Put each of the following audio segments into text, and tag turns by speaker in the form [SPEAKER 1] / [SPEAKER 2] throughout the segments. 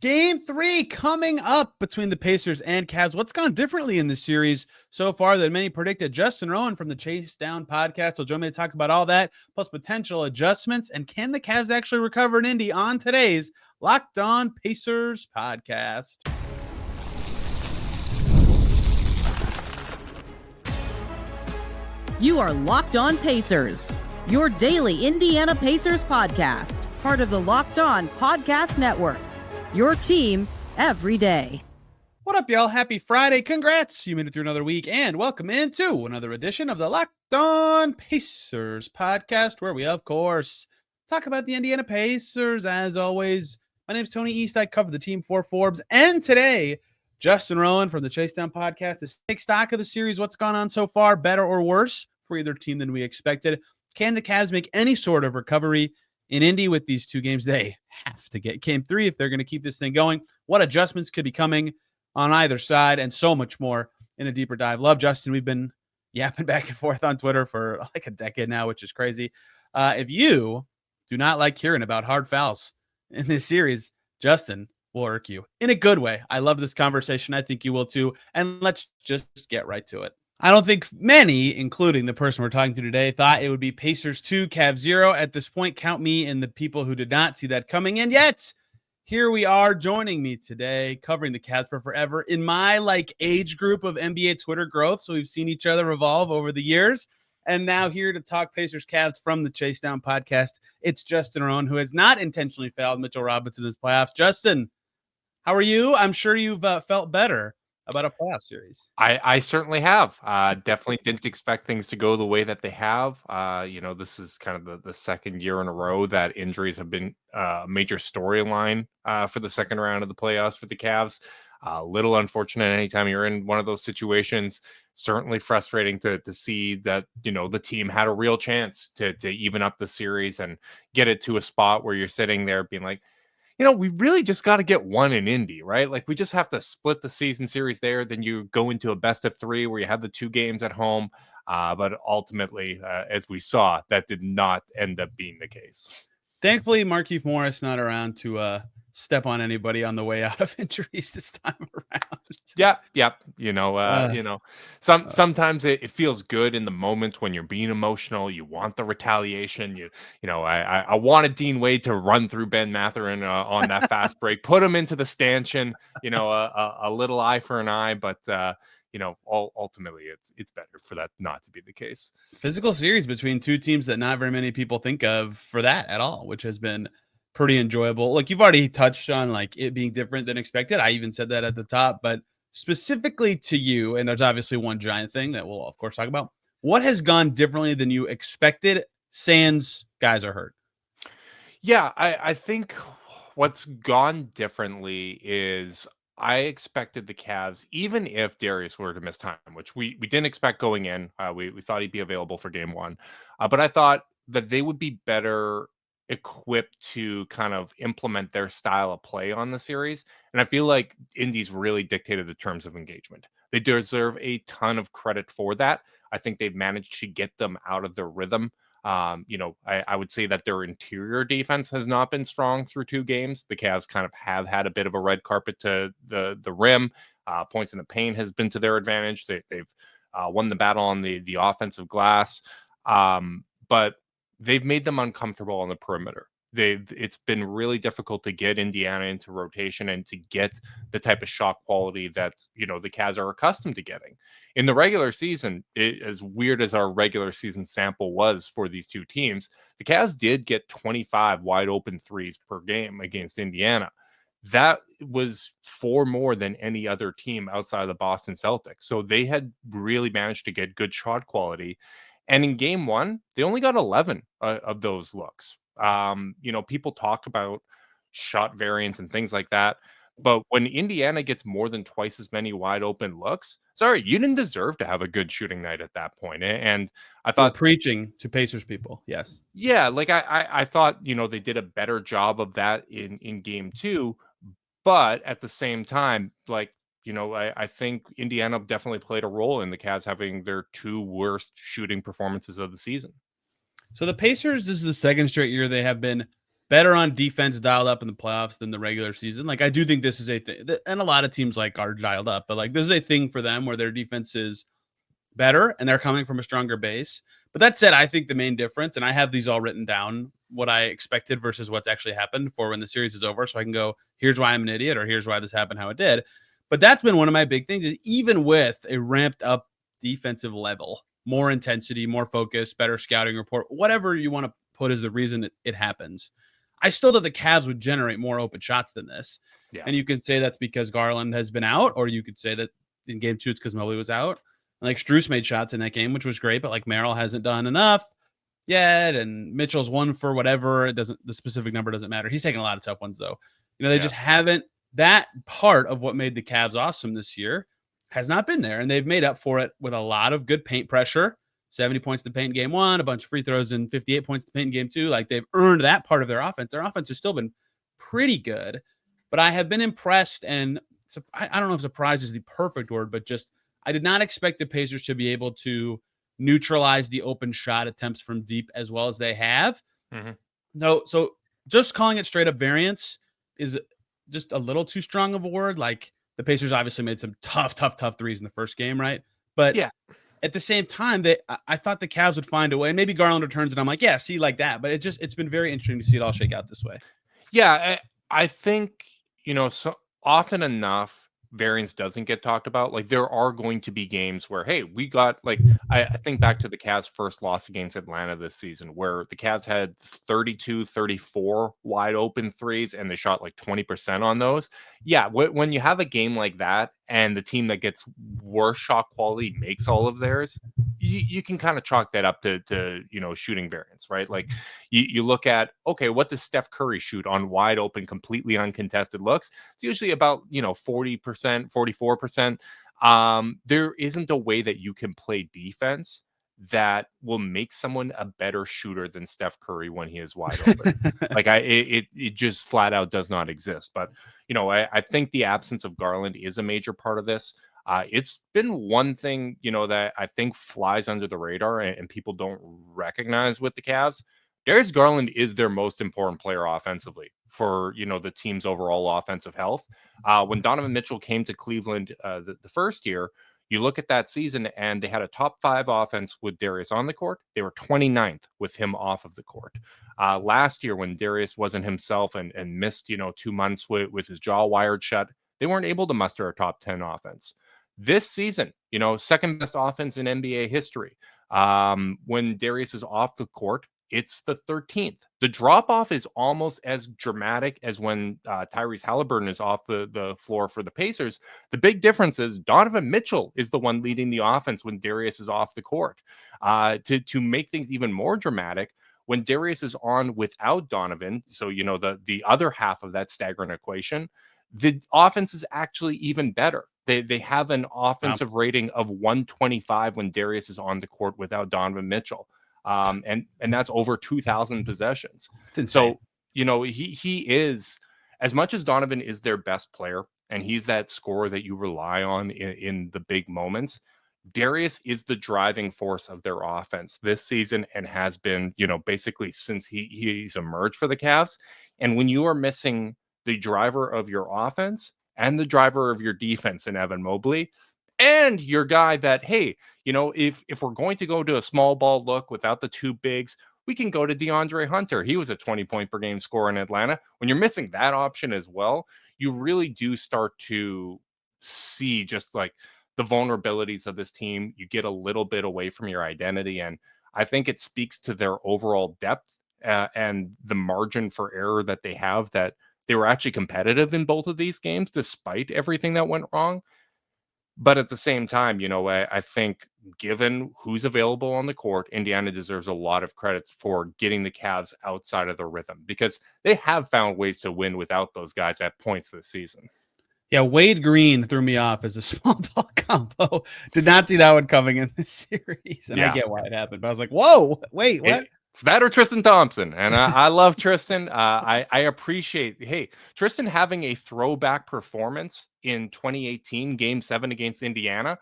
[SPEAKER 1] Game 3 coming up between the Pacers and Cavs. What's gone differently in this series so far than many predicted? Justin Rowan from the Chase Down podcast will join me to talk about all that, plus potential adjustments, and can the Cavs actually recover in Indy on today's Locked On Pacers podcast.
[SPEAKER 2] You are Locked On Pacers, your daily Indiana Pacers podcast, part of the Locked On Podcast Network. Your team every day.
[SPEAKER 1] What up, y'all? Happy Friday. Congrats. You made it through another week, and welcome into another edition of the Locked On Pacers podcast, where we, of course, talk about the Indiana Pacers. As always, my name is Tony East. I cover the team for Forbes, and today, Justin Rowan from the Chase Down podcast to take stock of the series. What's gone on so far, better or worse for either team than we expected? Can the Cavs make any sort of recovery in Indy with these two games? They have to get game 3 if they're going to keep this thing going. What adjustments could be coming on either side, and so much more in a deeper dive. Love Justin. We've been yapping back and forth on Twitter for like a decade now, which is crazy. If you do not like hearing about hard fouls in this series, Justin will irk you in a good way. I love this conversation. I think you will too. And let's just get right to it. I don't think many, including the person we're talking to today, thought it would be Pacers 2, Cavs 0. At this point, count me in the people who did not see that coming. And yet, here we are. Joining me today, covering the Cavs for forever in my age group of NBA Twitter growth. So we've seen each other evolve over the years. And now here to talk Pacers Cavs from the Chase Down podcast, it's Justin Rowan, who has not intentionally fouled Mitchell Robinson this playoffs. Justin, how are you? I'm sure you've felt better about a playoff series.
[SPEAKER 3] I certainly have. Definitely didn't expect things to go the way that they have. This is kind of the second year in a row that injuries have been a major storyline for the second round of the playoffs for the Cavs. A little unfortunate anytime you're in one of those situations. Certainly frustrating to see that, the team had a real chance to even up the series and get it to a spot where you're sitting there being like, we really just got to get one in Indy, right? Like we just have to split the season series there. Then you go into a best of 3 where you have the 2 games at home. But ultimately, as we saw, that did not end up being the case.
[SPEAKER 1] Thankfully, Markieff Morris not around to step on anybody on the way out of injuries this time around.
[SPEAKER 3] Yep. Sometimes it feels good in the moment when you're being emotional. You want the retaliation. I wanted Dean Wade to run through Ben Mathurin on that fast break, put him into the stanchion. A little eye for an eye, but ultimately it's better for that not to be the case.
[SPEAKER 1] Physical series between two teams that not very many people think of for that at all, which has been pretty enjoyable. Look, you've already touched on it being different than expected. I even said that at the top, but specifically to you, and there's obviously one giant thing that we'll of course talk about. What has gone differently than you expected? Sans guys are hurt.
[SPEAKER 3] Yeah, I think what's gone differently is I expected the Cavs, even if Darius were to miss time, which we didn't expect going in. We thought he'd be available for game 1. But I thought that they would be better equipped to kind of implement their style of play on the series. And I feel like Indy's really dictated the terms of engagement. They deserve a ton of credit for that. I think they've managed to get them out of their rhythm. I would say that their interior defense has not been strong through 2 games. The Cavs kind of have had a bit of a red carpet to the rim. Points in the paint has been to their advantage. They've won the battle on the offensive glass. But they've made them uncomfortable on the perimeter. It's been really difficult to get Indiana into rotation and to get the type of shot quality that, the Cavs are accustomed to getting. In the regular season, as weird as our regular season sample was for these two teams, the Cavs did get 25 wide open threes per game against Indiana. That was 4 more than any other team outside of the Boston Celtics. So they had really managed to get good shot quality. And in game 1, they only got 11 of those looks. People talk about shot variance and things like that. But when Indiana gets more than twice as many wide open looks, sorry, you didn't deserve to have a good shooting night at that point. And I thought
[SPEAKER 1] preaching to Pacers people. Yes.
[SPEAKER 3] Yeah. I thought, they did a better job of that in game 2. But at the same time, I think Indiana definitely played a role in the Cavs having their 2 worst shooting performances of the season.
[SPEAKER 1] So the Pacers, this is the second straight year they have been better on defense dialed up in the playoffs than the regular season. Like, I do think this is a thing, and a lot of teams like are dialed up, but like this is a thing for them where their defense is better and they're coming from a stronger base. But that said, I think the main difference, and I have these all written down, what I expected versus what's actually happened for when the series is over. So I can go, here's why I'm an idiot, or here's why this happened, how it did. But that's been one of my big things is even with a ramped up defensive level, more intensity, more focus, better scouting report, whatever you want to put as the reason it happens. I still thought the Cavs would generate more open shots than this.
[SPEAKER 3] Yeah.
[SPEAKER 1] And you can say that's because Garland has been out, or you could say that in game 2 it's because Mobley was out. And like Strus made shots in that game, which was great, but like Merrill hasn't done enough yet, and Mitchell's one for whatever. It doesn't, the specific number doesn't matter. He's taking a lot of tough ones though. They just haven't, that part of what made the Cavs awesome this year has not been there. And they've made up for it with a lot of good paint pressure. 70 points to paint in game 1, a bunch of free throws, and 58 points to paint in game 2. Like, they've earned that part of their offense. Their offense has still been pretty good, but I have been impressed. And I don't know if surprise is the perfect word, but just, I did not expect the Pacers to be able to neutralize the open shot attempts from deep as well as they have. So just calling it straight up variance is just a little too strong of a word. Like, the Pacers obviously made some tough threes in the first game, right? But at the same time, I thought the Cavs would find a way. And maybe Garland returns, and I'm like, yeah, see, like that. But it's been very interesting to see it all shake out this way.
[SPEAKER 3] Yeah, I think, so often enough, variance doesn't get talked about. Like, there are going to be games where, hey, we got, like, I think back to the Cavs' first loss against Atlanta this season, where the Cavs had 32, 34 wide open threes, and they shot like 20% on those. Yeah, when you have a game like that, and the team that gets worse shot quality makes all of theirs, you can kind of chalk that up to shooting variance, right? Like, you look at, okay, what does Steph Curry shoot on wide open, completely uncontested looks? It's usually about 40%, 44%. There isn't a way that you can play defense that will make someone a better shooter than Steph Curry when he is wide open. Like, it just flat out does not exist. But I think the absence of Garland is a major part of this. It's been one thing, that I think flies under the radar and people don't recognize with the Cavs. Darius Garland is their most important player offensively for, the team's overall offensive health. When Donovan Mitchell came to Cleveland the first year, you look at that season and they had a top 5 offense with Darius on the court. They were 29th with him off of the court. Last year, when Darius wasn't himself and missed, 2 months with his jaw wired shut, they weren't able to muster a top 10 offense. This season, second best offense in NBA history. When Darius is off the court, it's the 13th. The drop-off is almost as dramatic as when Tyrese Haliburton is off the floor for the Pacers. The big difference is Donovan Mitchell is the one leading the offense when Darius is off the court. To make things even more dramatic, when Darius is on without Donovan, so the other half of that staggering equation, the offense is actually even better. They have an offensive rating of 125 when Darius is on the court without Donovan Mitchell. And that's over 2,000 possessions. So, he is, as much as Donovan is their best player and he's that scorer that you rely on in the big moments, Darius is the driving force of their offense this season and has been, basically since he's emerged for the Cavs. And when you are missing the driver of your offense and the driver of your defense in Evan Mobley, and your guy that, hey, if we're going to go to a small ball look without the 2 bigs, we can go to DeAndre Hunter. He was a 20-point per game scorer in Atlanta. When you're missing that option as well, you really do start to see just like the vulnerabilities of this team. You get a little bit away from your identity. And I think it speaks to their overall depth and the margin for error that they have, that they were actually competitive in both of these games, despite everything that went wrong. But at the same time, I think given who's available on the court, Indiana deserves a lot of credit for getting the Cavs outside of their rhythm, because they have found ways to win without those guys at points this season.
[SPEAKER 1] Yeah, Wade Green threw me off as a small ball combo. Did not see that one coming in this series. And I get why it happened, but I was like, whoa, wait, what?
[SPEAKER 3] It's that or Tristan Thompson. And I love Tristan. I appreciate, hey, Tristan having a throwback performance in 2018, Game 7 against Indiana,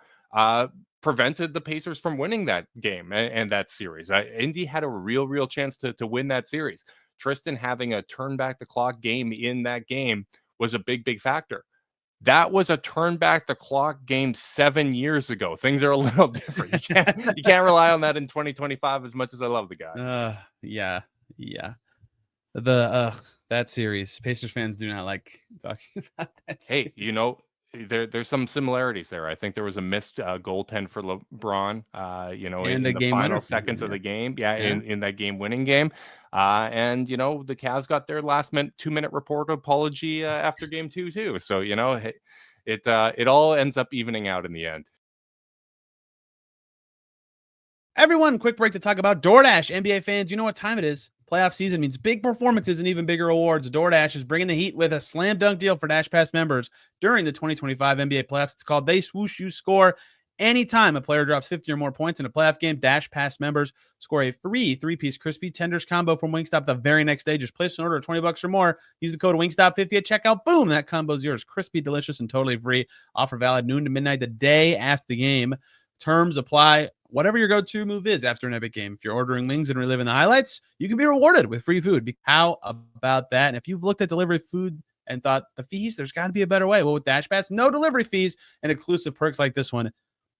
[SPEAKER 3] prevented the Pacers from winning that game and that series. Indy had a real chance to win that series. Tristan having a turn back the clock game in that game was a big factor. That was a turn back the clock game 7 years ago. Things are a little different. You can't rely on that in 2025 as much as I love the guy.
[SPEAKER 1] Yeah. That series. Pacers fans do not like talking about that
[SPEAKER 3] Hey,
[SPEAKER 1] series.
[SPEAKER 3] there's some similarities there. I think there was a missed goaltend for LeBron,
[SPEAKER 1] And a
[SPEAKER 3] in the
[SPEAKER 1] game winner
[SPEAKER 3] final
[SPEAKER 1] for him.
[SPEAKER 3] seconds of
[SPEAKER 1] Yeah.
[SPEAKER 3] the game. Yeah,
[SPEAKER 1] Yeah.
[SPEAKER 3] in that game-winning game. And the Cavs got their last 2-minute report apology after game 2 too. So it all ends up evening out in the end.
[SPEAKER 1] Everyone, quick break to talk about DoorDash. NBA fans, you know what time it is. Playoff season means big performances and even bigger awards. DoorDash is bringing the heat with a slam dunk deal for DashPass members during the 2025 NBA playoffs. It's called They Swoosh, You Score. Anytime a player drops 50 or more points in a playoff game, DashPass members score a free 3-piece crispy tenders combo from Wingstop the very next day. Just place an order of $20 or more. Use the code Wingstop50 at checkout. Boom, that combo's yours. Crispy, delicious, and totally free. Offer valid noon to midnight the day after the game. Terms apply. Whatever your go-to move is after an epic game. If you're ordering wings and reliving the highlights, you can be rewarded with free food. How about that? And if you've looked at delivery food and thought the fees, there's got to be a better way. Well, with DashPass, no delivery fees and exclusive perks like this one.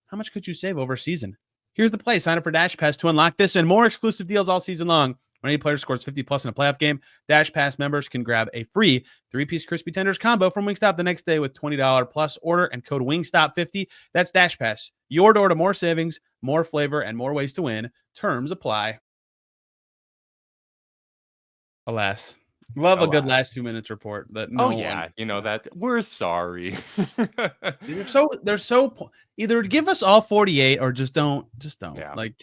[SPEAKER 1] How much could you save over a season? Here's the play. Sign up for DashPass to unlock this and more exclusive deals all season long. When any player scores 50 plus in a playoff game, DashPass members can grab a free 3-piece crispy tenders combo from Wingstop the next day with $20 plus order and code Wingstop50. That's DashPass. Your door to more savings, more flavor, and more ways to win. Terms apply. Alas. Love a good last 2 minutes report that no
[SPEAKER 3] Oh
[SPEAKER 1] one.
[SPEAKER 3] yeah, that we're sorry.
[SPEAKER 1] They're so either give us all 48 or just don't.
[SPEAKER 3] Yeah.
[SPEAKER 1] Like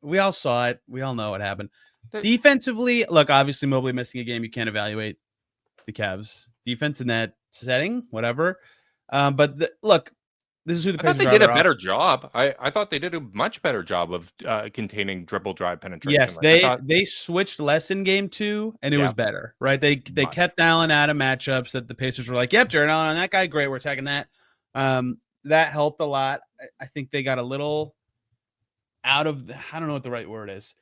[SPEAKER 1] we all saw it. We all know what happened.
[SPEAKER 3] The-
[SPEAKER 1] Defensively, look, obviously Mobley missing a game. You can't evaluate the Cavs defense in that setting, whatever. But look, this is who the
[SPEAKER 3] I thought
[SPEAKER 1] Pacers
[SPEAKER 3] they
[SPEAKER 1] are.
[SPEAKER 3] did a
[SPEAKER 1] They're off.
[SPEAKER 3] better job. I thought they did a much better job of containing dribble drive penetration.
[SPEAKER 1] Yes,
[SPEAKER 3] Like I thought,
[SPEAKER 1] they switched less in game 2, and it
[SPEAKER 3] yeah,
[SPEAKER 1] was better, right? They
[SPEAKER 3] much.
[SPEAKER 1] kept Allen out of matchups that the Pacers were like, yep, Jared Allen on that guy, great, we're attacking that. That helped a lot. I think they got a little out of I don't know what the right word is,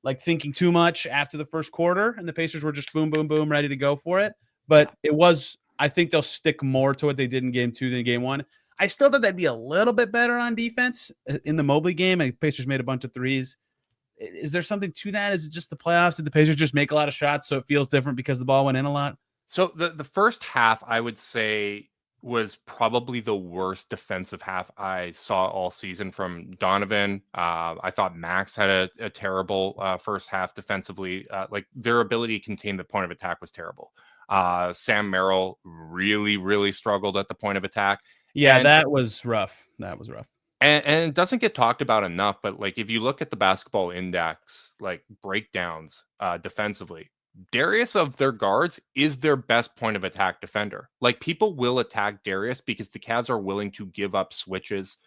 [SPEAKER 1] like thinking too much after the first quarter, and the Pacers were just boom, boom, boom, ready to go for it. But it was, I think they'll stick more to what they did in game 2 than game 1. I still thought they'd be a little bit better on defense in the Mobley game. The Pacers made a bunch of threes. Is there something to that? Is it just the playoffs? Did the Pacers just make a lot of shots so it feels different because the ball went in a lot?
[SPEAKER 3] So the first half, I would say, was probably the worst defensive half I saw all season from Donovan. I thought Max had a terrible first half defensively. Like their ability to contain the point of attack was terrible. Sam Merrill really struggled at the point of attack.
[SPEAKER 1] Yeah,
[SPEAKER 3] And
[SPEAKER 1] that was rough. That was rough.
[SPEAKER 3] And it doesn't get talked about enough, but like if you look at the basketball index, like breakdowns defensively, Darius of their guards is their best point of attack defender. Like people will attack Darius because the Cavs are willing to give up switches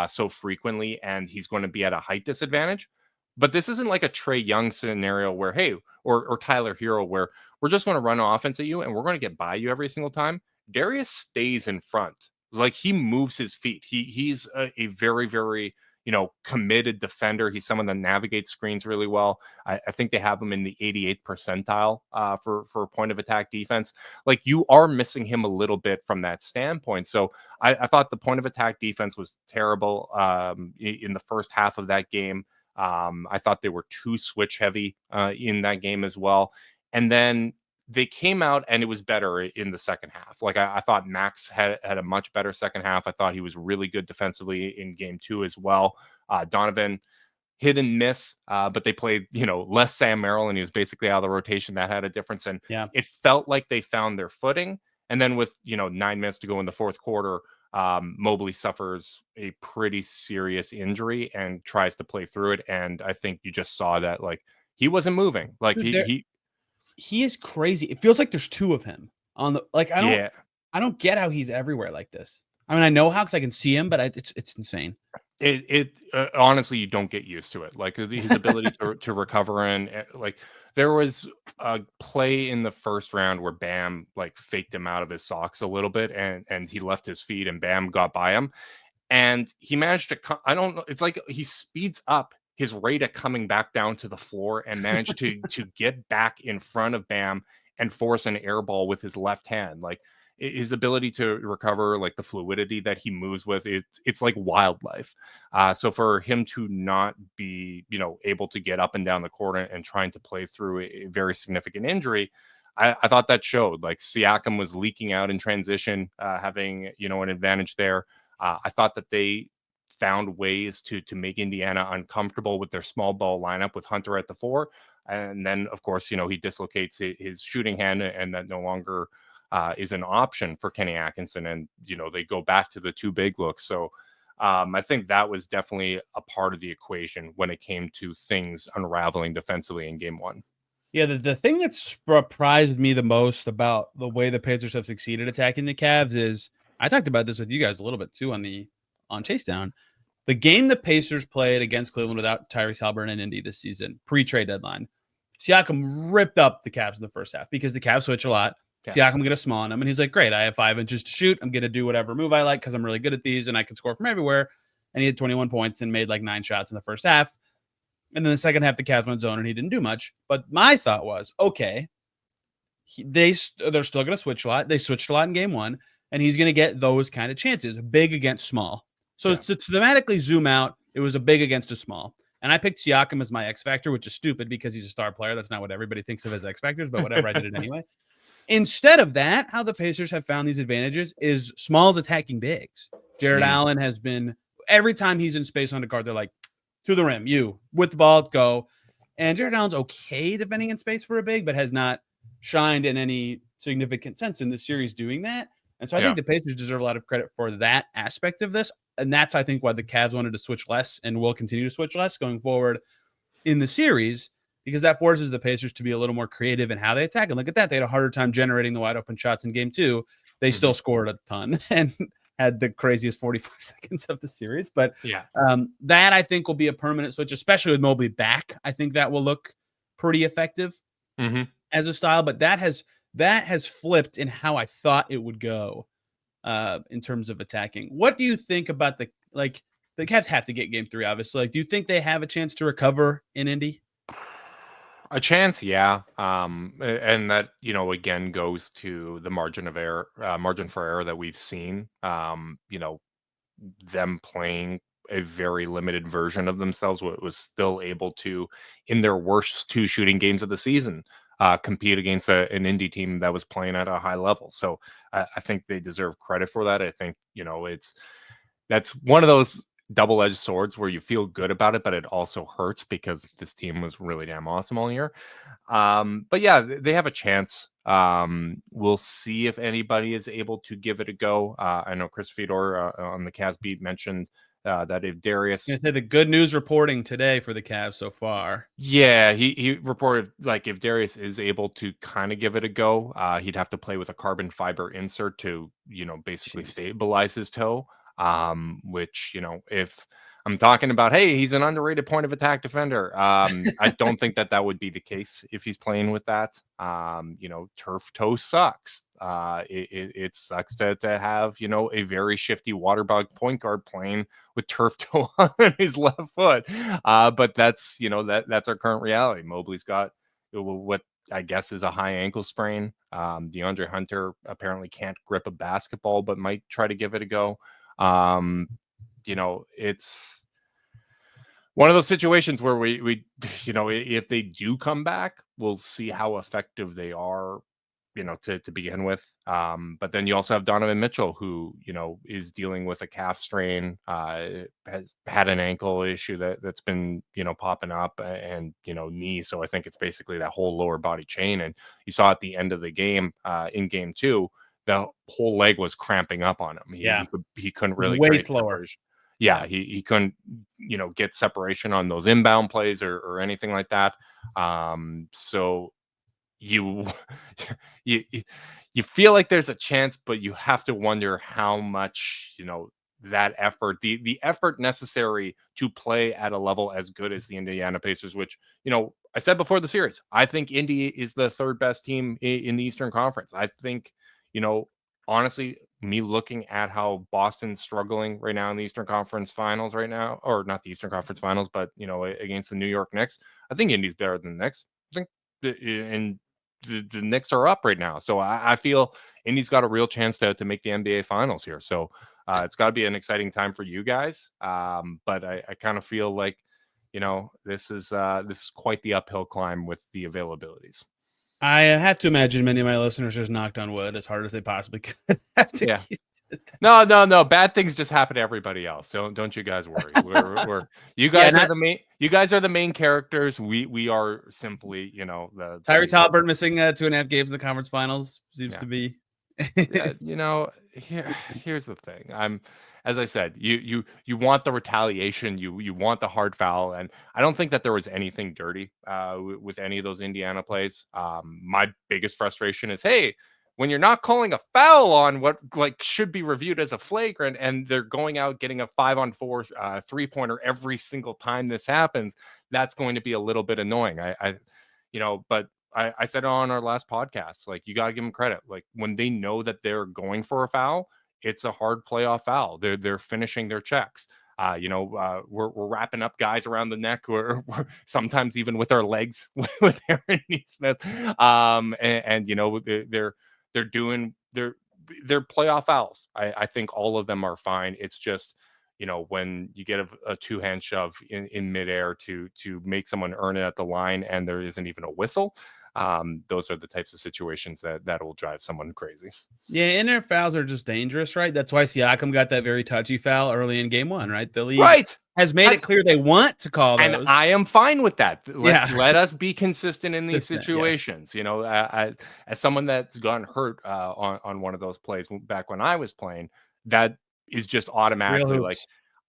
[SPEAKER 3] so frequently, and he's going to be at a height disadvantage. But this isn't like a Trae Young scenario where, hey, or Tyler Hero, where we're just going to run offense at you and we're going to get by you every single time. Darius stays in front. Like he moves his feet. He's a very committed defender. He's someone that navigates screens really well. I think they have him in the 88th percentile for point of attack defense. Like you are missing him a little bit from that standpoint. So I thought the point of attack defense was terrible in the first half of that game. I thought they were too switch heavy in that game as well. And then they came out and it was better in the second half. Like I thought Max had a much better second half. I thought he was really good defensively in game 2 as well. Donovan hit and miss, but they played, less Sam Merrill and he was basically out of the rotation. That had a difference. And it felt like they found their footing. And then with, 9 minutes to go in the fourth quarter, Mobley suffers a pretty serious injury and tries to play through it. And I think you just saw that like he wasn't moving. Like
[SPEAKER 1] he is crazy. It feels like there's 2 of him on the I don't get how he's everywhere like this. I mean, I know how because I can see him, but it's insane.
[SPEAKER 3] It honestly, you don't get used to it. Like his ability to recover and like there was a play in the first round where Bam like faked him out of his socks a little bit and he left his feet and Bam got by him and he managed to I don't know. It's like he speeds up his rate of coming back down to the floor and managed to get back in front of Bam and force an air ball with his left hand. Like his ability to recover, like the fluidity that he moves with, it's like wildlife. So for him to not be, able to get up and down the court and trying to play through a very significant injury, I thought that showed. Like Siakam was leaking out in transition, having, an advantage there. I thought that they found ways to make Indiana uncomfortable with their small ball lineup with Hunter at the 4. And then, of course, he dislocates his shooting hand, and that no longer is an option for Kenny Atkinson. And, they go back to the 2 big looks. So I think that was definitely a part of the equation when it came to things unraveling defensively in game 1.
[SPEAKER 1] Yeah, the thing that surprised me the most about the way the Pacers have succeeded attacking the Cavs is, I talked about this with you guys a little bit too on Chase Down. The game the Pacers played against Cleveland without Tyrese Haliburton and Indy this season, pre-trade deadline, Siakam ripped up the Cavs in the first half because the Cavs switch a lot. Yeah. Siakam get a small on him, and he's like, great, I have 5 inches to shoot. I'm going to do whatever move I like because I'm really good at these, and I can score from everywhere. And he had 21 points and made like 9 shots in the first half. And then the second half, the Cavs went zone, and he didn't do much. But my thought was, okay, they're still going to switch a lot. They switched a lot in game 1, and he's going to get those kind of chances, big against small. So to thematically zoom out, it was a big against a small. And I picked Siakam as my X factor, which is stupid because he's a star player. That's not what everybody thinks of as X factors, but whatever, I did it anyway. Instead of that, how the Pacers have found these advantages is smalls attacking bigs. Jared Allen has been, every time he's in space on the guard, they're like, to the rim, you with the ball, go. And Jared Allen's okay defending in space for a big, but has not shined in any significant sense in this series doing that. And so I think the Pacers deserve a lot of credit for that aspect of this. And that's, I think, why the Cavs wanted to switch less and will continue to switch less going forward in the series, because that forces the Pacers to be a little more creative in how they attack. And look at that. They had a harder time generating the wide open shots in game 2. They still scored a ton and had the craziest 45 seconds of the series. But that, I think, will be a permanent switch, especially with Mobley back. I think that will look pretty effective as a style. But that has flipped in how I thought it would go in terms of attacking. What do you think about the Cavs have to get game 3, obviously. Like, do you think they have a chance to recover in Indy?
[SPEAKER 3] A chance, yeah. And that, again, goes to the margin for error that we've seen. Them playing a very limited version of themselves, was still able to, in their worst 2 shooting games of the season, compete against an Indy team that was playing at a high level. So I think they deserve credit for that. I think, that's one of those double-edged swords where you feel good about it, but it also hurts because this team was really damn awesome all year. But yeah, they have a chance. We'll see if anybody is able to give it a go. I know Chris Fedor on the Cavs beat mentioned that if Darius,
[SPEAKER 1] I said the good news reporting today for the Cavs so far.
[SPEAKER 3] Yeah, he reported like if Darius is able to kind of give it a go, he'd have to play with a carbon fiber insert to basically stabilize his toe. Which, if I'm talking about, hey, he's an underrated point of attack defender, I don't think that would be the case if he's playing with that. Turf toe sucks. It sucks to have, a very shifty waterbogged point guard playing with turf toe on his left foot. But that's, that's our current reality. Mobley's got what I guess is a high ankle sprain. DeAndre Hunter apparently can't grip a basketball, but might try to give it a go. It's one of those situations where we if they do come back, we'll see how effective they are, to begin with. But then you also have Donovan Mitchell, who, is dealing with a calf strain, has had an ankle issue that's been, popping up, and, knee. So I think it's basically that whole lower body chain. And you saw at the end of the game, in game 2, the whole leg was cramping up on him. He couldn't really
[SPEAKER 1] way slower.
[SPEAKER 3] Yeah, he couldn't, get separation on those inbound plays or anything like that. So you feel like there's a chance, but you have to wonder how much, that effort, the effort necessary to play at a level as good as the Indiana Pacers, which, I said before the series, I think Indy is the 3rd best team in the Eastern Conference. I think, honestly, me looking at how Boston's struggling right now in the Eastern Conference Finals right now, or not the Eastern Conference Finals, but against the New York Knicks, I think Indy's better than the Knicks. I think and the Knicks are up right now, so I feel Indy's got a real chance to make the NBA Finals here. So it's got to be an exciting time for you guys. But I kind of feel like this is quite the uphill climb with the availabilities.
[SPEAKER 1] I have to imagine many of my listeners just knocked on wood as hard as they possibly could.
[SPEAKER 3] Yeah. No. Bad things just happen to everybody else. Don't you guys worry. We're you guys are the main. You guys are the main characters. We are simply the
[SPEAKER 1] Tyrese Haliburton missing 2.5 games in the conference finals seems to be.
[SPEAKER 3] Here's the thing. As I said, you want the retaliation. You want the hard foul, and I don't think that there was anything dirty with any of those Indiana plays. My biggest frustration is, hey, when you're not calling a foul on what should be reviewed as a flagrant, and they're going out getting a 5-on-4 3-pointer every single time this happens, that's going to be a little bit annoying. But I said on our last podcast, you got to give them credit. When they know that they're going for a foul, it's a hard playoff foul. They're finishing their checks. We're wrapping up guys around the neck, we're sometimes even with our legs with Aaron Neesmith. They're doing their playoff fouls. I think all of them are fine. It's just, when you get a two-hand shove in midair to make someone earn it at the line and there isn't even a whistle, those are the types of situations that will drive someone crazy.
[SPEAKER 1] Yeah, and their fouls are just dangerous, right? That's why Siakam got that very touchy foul early in game 1, right? The league has made it clear they want to call those.
[SPEAKER 3] And I am fine with that. Let us be consistent in these situations. Yes. As someone that's gotten hurt on one of those plays back when I was playing, that is just automatically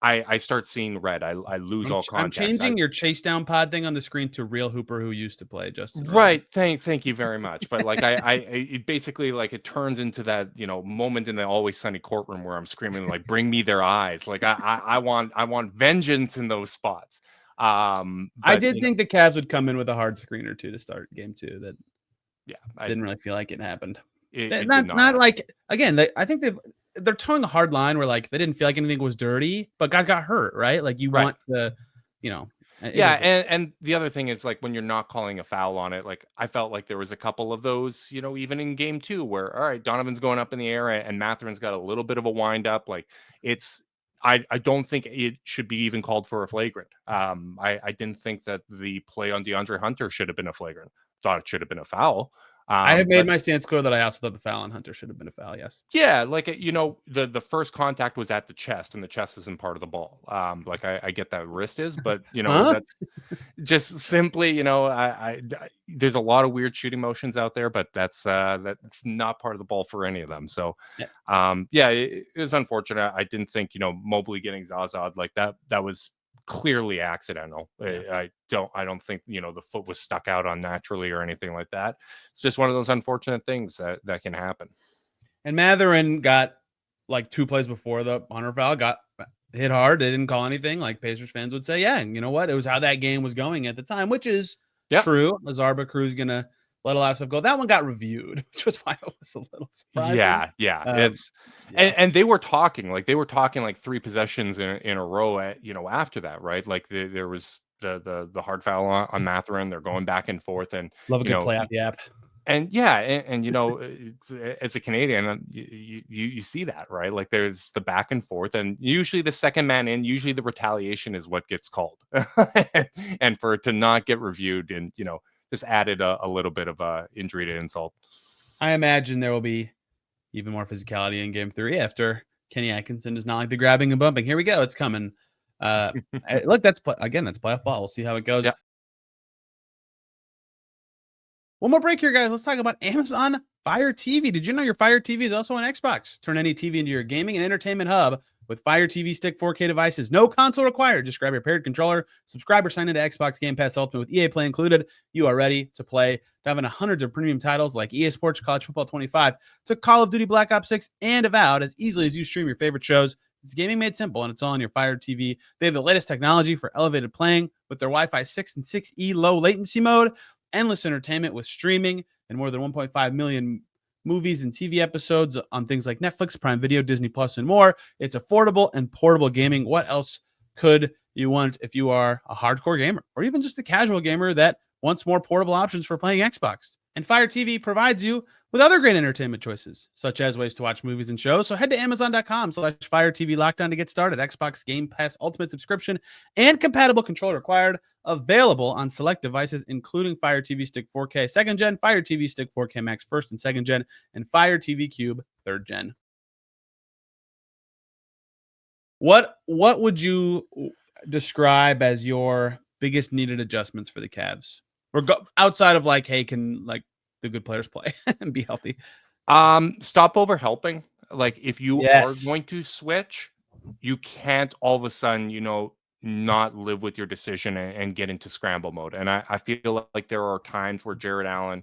[SPEAKER 3] I start seeing red. I lose all context.
[SPEAKER 1] I'm changing your chase down pod thing on the screen to real hooper who used to play Justin Rowan.
[SPEAKER 3] Right. Thank you very much. But it basically it turns into that moment in the Always Sunny courtroom where I'm screaming bring me their eyes. I want vengeance in those spots.
[SPEAKER 1] I did think the Cavs would come in with a hard screen or two to start game 2. That I didn't really feel like it happened. Again. I think they're towing a hard line where they didn't feel like anything was dirty, but guys got hurt, right? Want to,
[SPEAKER 3] and the other thing is when you're not calling a foul on it, I felt like there was a couple of those, even in game 2 where, all right, Donovan's going up in the air and Mathurin's got a little bit of a wind up. I don't think it should be even called for a flagrant. I didn't think that the play on DeAndre Hunter should have been a flagrant. Thought it should have been a foul.
[SPEAKER 1] I have made my stance clear that I also thought the foul on Hunter should have been a foul. Yes.
[SPEAKER 3] Yeah, the first contact was at the chest, and the chest isn't part of the ball. I get that wrist is, but that's just simply there's a lot of weird shooting motions out there, but that's not part of the ball for any of them. So, it was unfortunate. I didn't think Mobley getting zaza'd like that was clearly accidental. I don't think the foot was stuck out unnaturally or anything like that. It's just one of those unfortunate things that can happen.
[SPEAKER 1] And Mathurin got 2 plays before the Hunter foul, got hit hard. They didn't call anything. Pacers fans would say, and you know what? It was how that game was going at the time, which is true. Lazarba Crew's gonna let a lot of stuff go. That one got reviewed, which was why it was a little surprising.
[SPEAKER 3] And they were talking 3 possessions in a row after that, right? There was the hard foul on Mathurin. They're going back and forth, and
[SPEAKER 1] love a good play out the app.
[SPEAKER 3] And as a Canadian, you see that, right? There's the back and forth, and usually the second man in, usually the retaliation is what gets called, and for it to not get reviewed and just added a little bit of a injury to insult.
[SPEAKER 1] I imagine there will be even more physicality in game 3 after Kenny Atkinson does not like the grabbing and bumping. Here we go. It's coming. Look, that's playoff ball. We'll see how it goes.
[SPEAKER 3] Yep.
[SPEAKER 1] One more break here, guys. Let's talk about Amazon Fire TV. Did you know your Fire TV is also on Xbox? Turn any TV into your gaming and entertainment hub with Fire TV Stick 4K devices. No console required. Just grab your paired controller, subscribe or sign into Xbox Game Pass Ultimate with EA Play included. You are ready to play. Diving into hundreds of premium titles like EA Sports College Football 25 to Call of Duty Black Ops 6 and Avowed as easily as you stream your favorite shows. It's gaming made simple, and it's all on your Fire TV. They have the latest technology for elevated playing with their Wi-Fi 6 and 6E low latency mode, endless entertainment with streaming, and more than 1.5 million movies and TV episodes on things like Netflix, Prime Video, Disney Plus, and more. It's affordable and portable gaming. What else could you want if you are a hardcore gamer or even just a casual gamer that wants more portable options for playing Xbox? And Fire TV provides you with other great entertainment choices, such as ways to watch movies and shows. So head to Amazon.com/Fire TV Lockdown to get started. Xbox Game Pass Ultimate subscription and compatible controller required. Available on select devices, including Fire TV Stick 4K 2nd Gen, Fire TV Stick 4K Max 1st and 2nd Gen, and Fire TV Cube 3rd Gen. What would you describe as your biggest needed adjustments for the Cavs? Or outside of like, hey, can like the good players play and be healthy?
[SPEAKER 3] Stop overhelping. Like if you are going to switch, you can't all of a sudden, not live with your decision and get into scramble mode. And I feel like there are times where Jared Allen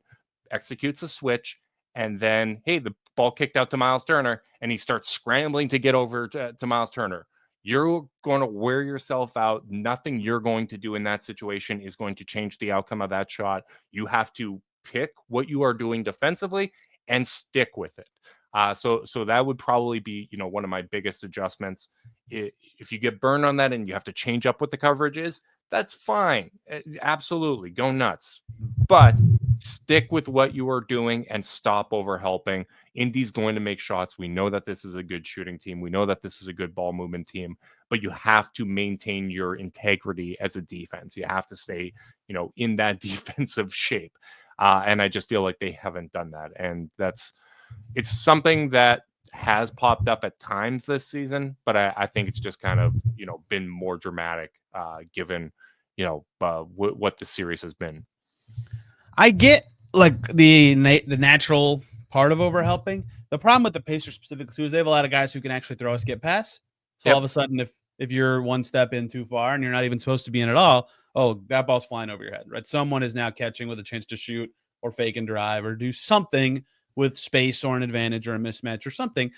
[SPEAKER 3] executes a switch and then, hey, the ball kicked out to Myles Turner and he starts scrambling to get over to Myles Turner. You're going to wear yourself out. Nothing you're going to do in that situation is going to change the outcome of that shot. You have to pick what you are doing defensively and stick with it. So that would probably be, one of my biggest adjustments. If you get burned on that and you have to change up what the coverage is, that's fine. Absolutely. Go nuts. But stick with what you are doing and stop overhelping. Indy's going to make shots. We know that this is a good shooting team. We know that this is a good ball movement team, but you have to maintain your integrity as a defense. You have to stay, in that defensive shape. And I just feel like they haven't done that. And it's something that has popped up at times this season, but I think it's just kind of, been more dramatic given, what the series has been.
[SPEAKER 1] I get like the natural part of overhelping. The problem with the Pacers specifically too is they have a lot of guys who can actually throw a skip pass. So all of a sudden, if you're one step in too far and you're not even supposed to be in at all, oh, that ball's flying over your head, right? Someone is now catching with a chance to shoot or fake and drive or do something with space or an advantage or a mismatch or something.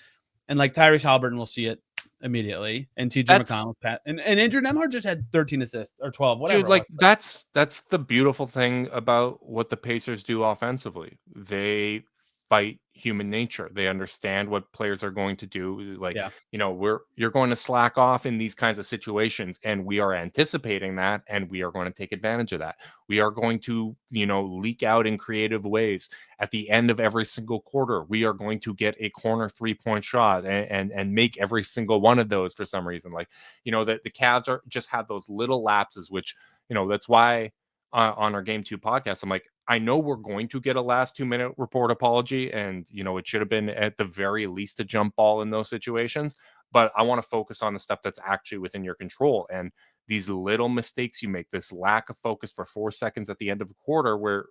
[SPEAKER 1] And like Tyrese Haliburton will see it immediately. And TJ McConnell's and Andrew Nembhard just had 13 assists or 12, whatever.
[SPEAKER 3] Dude, like that's the beautiful thing about what the Pacers do offensively. They fight human nature. They understand what players are going to do. Like, you're going to slack off in these kinds of situations, and we are anticipating that, and we are going to take advantage of that. We are going to, leak out in creative ways. At the end of every single quarter, we are going to get a corner 3-point shot and make every single one of those for some reason. Like, that the Cavs just have those little lapses, which, that's why on our Game 2 podcast, I'm like, I know we're going to get a last 2-minute report apology, and it should have been at the very least a jump ball in those situations, but I want to focus on the stuff that's actually within your control. And these little mistakes you make, this lack of focus for 4 seconds at the end of a quarter where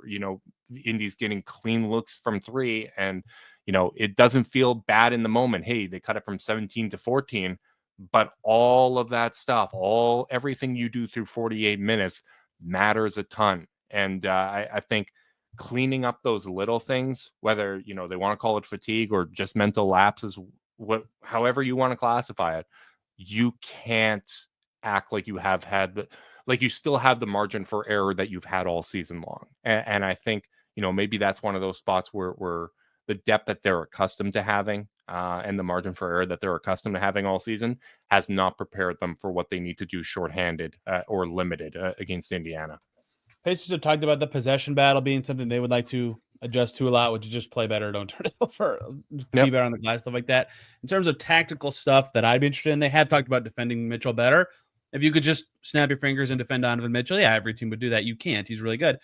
[SPEAKER 3] Indy's getting clean looks from 3, and it doesn't feel bad in the moment. Hey, they cut it from 17 to 14, but all of that stuff, everything you do through 48 minutes matters a ton. And I think cleaning up those little things, whether they want to call it fatigue or just mental lapses, however you want to classify it, you can't act like you have had you still have the margin for error that you've had all season long. And I think maybe that's one of those spots where the depth that they're accustomed to having and the margin for error that they're accustomed to having all season has not prepared them for what they need to do shorthanded or limited against Indiana.
[SPEAKER 1] Pacers have talked about the possession battle being something they would like to adjust to a lot, which is just play better, don't turn it over, be better on the glass, stuff like that. In terms of tactical stuff that I'd be interested in, they have talked about defending Mitchell better. If you could just snap your fingers and defend Donovan Mitchell, every team would do that. You can't. He's really good.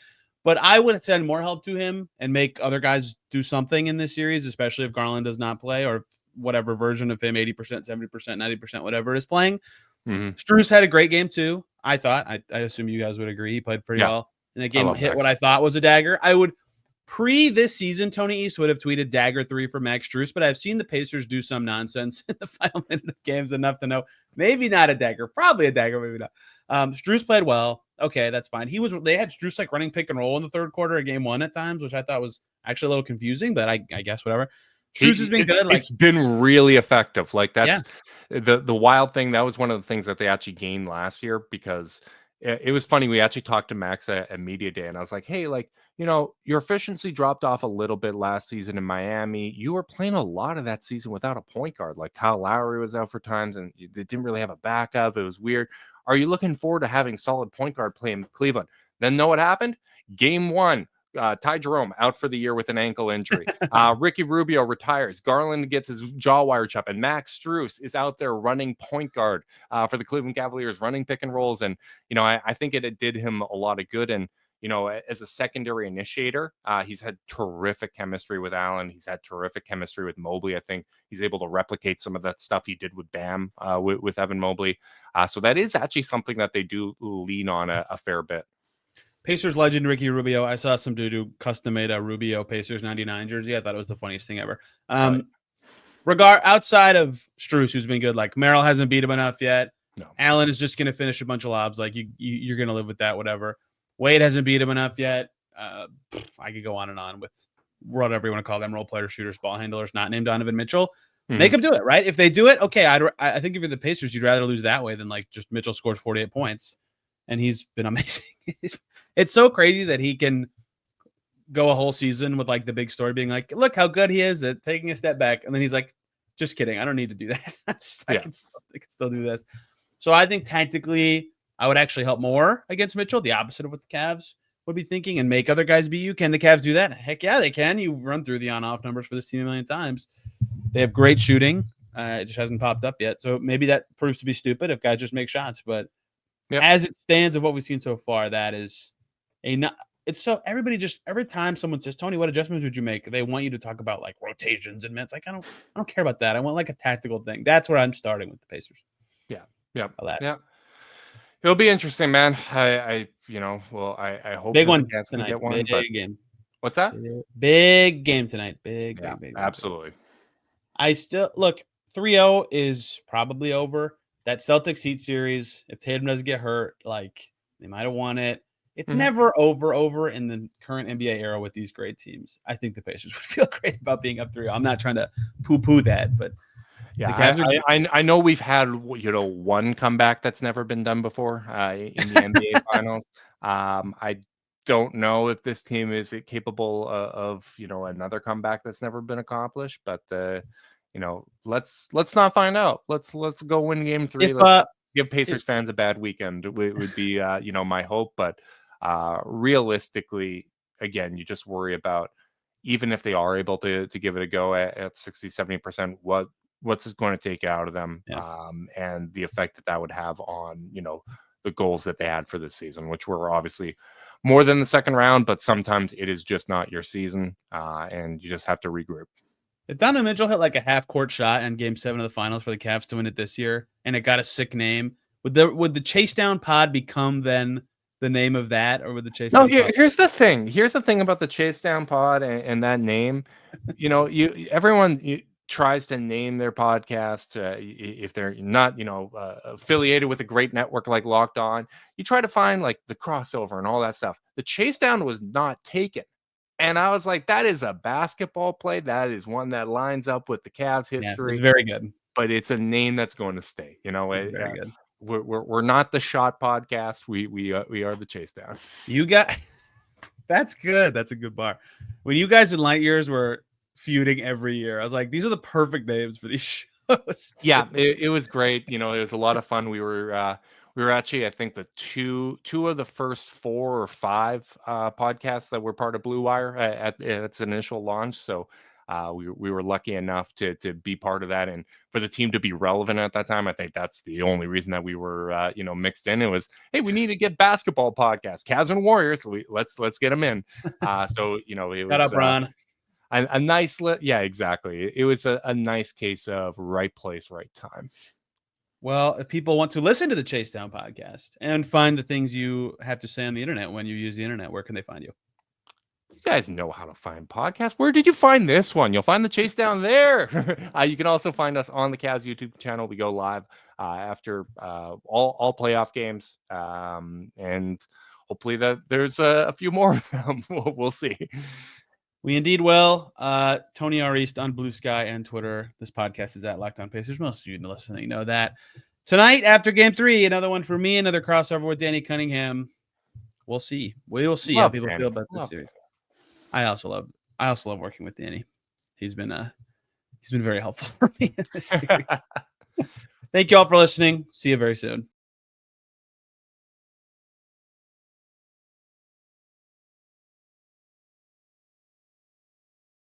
[SPEAKER 1] But I would send more help to him and make other guys do something in this series, especially if Garland does not play or whatever version of him, 80%, 70%, 90%, whatever is playing. Strus had a great game too. I thought, I assume you guys would agree. He played pretty well. And the game hit what I thought was a dagger. I would this season, Tony East would have tweeted dagger 3 for Max Strus, but I've seen the Pacers do some nonsense in the final minute of games enough to know maybe not a dagger, probably a dagger, maybe not. Strus played well. Okay, that's fine. They had Strus like running pick and roll in the third quarter of game 1 at times, which I thought was actually a little confusing, but I guess whatever. Strus has been good.
[SPEAKER 3] It's been really effective. Like that's the wild thing. That was one of the things that they actually gained last year, because it was funny. We actually talked to Max at media day, and I was like, hey, like, your efficiency dropped off a little bit last season in Miami. You were playing a lot of that season without a point guard. Like Kyle Lowry was out for times and they didn't really have a backup. It was weird. Are you looking forward to having solid point guard play in Cleveland? Then know what happened? Game 1. Ty Jerome out for the year with an ankle injury. Ricky Rubio retires. Garland gets his jaw wire chop, and Max Strus is out there running point guard for the Cleveland Cavaliers, running pick and rolls. And I think it did him a lot of good. And as a secondary initiator, he's had terrific chemistry with Allen. He's had terrific chemistry with Mobley. I think he's able to replicate some of that stuff he did with Bam with Evan Mobley. So that is actually something that they do lean on a fair bit.
[SPEAKER 1] Pacers legend Ricky Rubio. I saw some dude who custom made a Rubio Pacers 99 jersey. I thought it was the funniest thing ever. Outside of Strus, who's been good, like Merrill hasn't beat him enough yet.
[SPEAKER 3] No.
[SPEAKER 1] Allen is just going to finish a bunch of lobs. Like you're going to live with that, whatever. Wade hasn't beat him enough yet. I could go on and on with whatever you want to call them, role players, shooters, ball handlers, not named Donovan Mitchell. Mm-hmm. Make them do it, right? If they do it, okay. I think if you're the Pacers, you'd rather lose that way than like just Mitchell scores 48 points. And he's been amazing. It's so crazy that he can go a whole season with like the big story being like, look how good he is at taking a step back. And then he's like, just kidding. I don't need to do that. I can still do this. So I think tactically I would actually help more against Mitchell, the opposite of what the Cavs would be thinking, and make other guys beat you. Can the Cavs do that? Heck yeah, they can. You've run through the on-off numbers for this team a million times. They have great shooting. It just hasn't popped up yet. So maybe that proves to be stupid if guys just make shots. But as it stands of what we've seen so far, that is it's so everybody just every time someone says, Tony, what adjustments would you make? They want you to talk about like rotations and minutes. Like I don't care about that. I want like a tactical thing. That's where I'm starting with the Pacers.
[SPEAKER 3] Yeah.
[SPEAKER 1] Alas.
[SPEAKER 3] It'll be interesting, man. I hope
[SPEAKER 1] big one
[SPEAKER 3] Cavs
[SPEAKER 1] tonight.
[SPEAKER 3] Get one.
[SPEAKER 1] Big game.
[SPEAKER 3] What's that?
[SPEAKER 1] Big game tonight. Big.
[SPEAKER 3] Absolutely.
[SPEAKER 1] I still look 3-0 is probably over. That Celtics Heat series, if Tatum doesn't get hurt, like they might have won it. It's never over in the current NBA era with these great teams. I think the Pacers would feel great about being up 3-0. I'm not trying to poo-poo that, but
[SPEAKER 3] I know we've had one comeback that's never been done before in the NBA Finals. I don't know if this team is capable of another comeback that's never been accomplished, but let's not find out. Let's go win game 3. Let's give Pacers fans a bad weekend. It would be my hope, but realistically, again, you just worry about even if they are able to give it a go at 60-70%, what's it going to take out of them, and the effect that would have on the goals that they had for this season, which were obviously more than the second round, but sometimes it is just not your season, and you just have to regroup.
[SPEAKER 1] If Donovan Mitchell hit like a half-court shot in Game 7 of the Finals for the Cavs to win it this year, and it got a sick name, would the Chase Down Pod become then the name of that, or would the Chase Down?
[SPEAKER 3] No, here's the thing. Here's the thing about the Chase Down Pod and that name. Everyone tries to name their podcast if they're not affiliated with a great network like Locked On. You try to find like the crossover and all that stuff. The Chase Down was not taken. And I was like, that is a basketball play. That is one that lines up with the Cavs history.
[SPEAKER 1] It's very good.
[SPEAKER 3] But it's a name that's going to stay.
[SPEAKER 1] Very good.
[SPEAKER 3] We're not the Shot Podcast. We are the Chase Down.
[SPEAKER 1] You got that's good. That's a good bar. When you guys in light years were feuding every year, I was like, these are the perfect names for these shows.
[SPEAKER 3] Yeah, it was great. It was a lot of fun. We were actually, I think, the two of the first 4 or 5 podcasts that were part of Blue Wire at its initial launch. So we were lucky enough to be part of that, and for the team to be relevant at that time. I think that's the only reason that we were mixed in. It was, hey, we need to get basketball podcasts, Cavs and Warriors. Let's get them in. So it was
[SPEAKER 1] Shut up, Ron.
[SPEAKER 3] A nice exactly. It was a nice case of right place, right time.
[SPEAKER 1] Well, if people want to listen to the Chase Down podcast and find the things you have to say on the internet when you use the internet, where can they find you?
[SPEAKER 3] You guys know how to find podcasts. Where did you find this one? You'll find the Chase Down there. You can also find us on the Cavs YouTube channel. We go live after all playoff games, and hopefully that there's a few more of them. We'll see.
[SPEAKER 1] We indeed will. Tony R. East on Blue Sky and Twitter. This podcast is at Locked On Pacers. Most of you listening know that. Tonight, after Game 3, another one for me, another crossover with Danny Cunningham. We'll see. We will see how people feel about this series. I also love working with Danny. He's been very helpful for me in this series. Thank you all for listening. See you very soon.